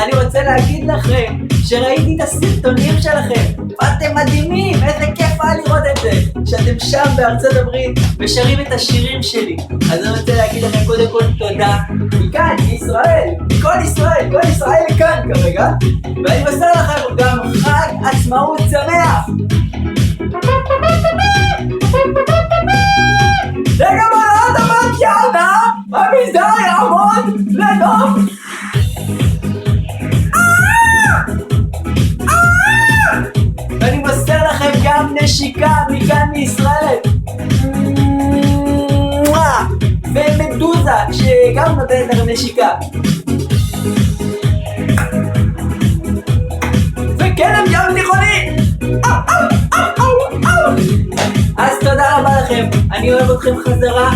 אני רוצה להגיד לכם שראיתי את הסרטונים שלכם ואתם מדהימים, איזה כיף היה לראות את זה שאתם שם בארצות הברית ושרים את השירים שלי. אז אני רוצה להגיד לכם קודם כל תודה מכאן, מישראל, כל ישראל כאן כרגע, ואני מסר לכם גם חג עצמאות שמח. רגע מלאת הבת ירדה, המסדר יעמוד לדום. ואני מסר לכם גם נשיקה מכאן מישראל. ומדוזה שגם נותנת לכם נשיקה. וכלב ים תיכוני. אז תודה רבה לכם, אני אוהב אתכם חזרה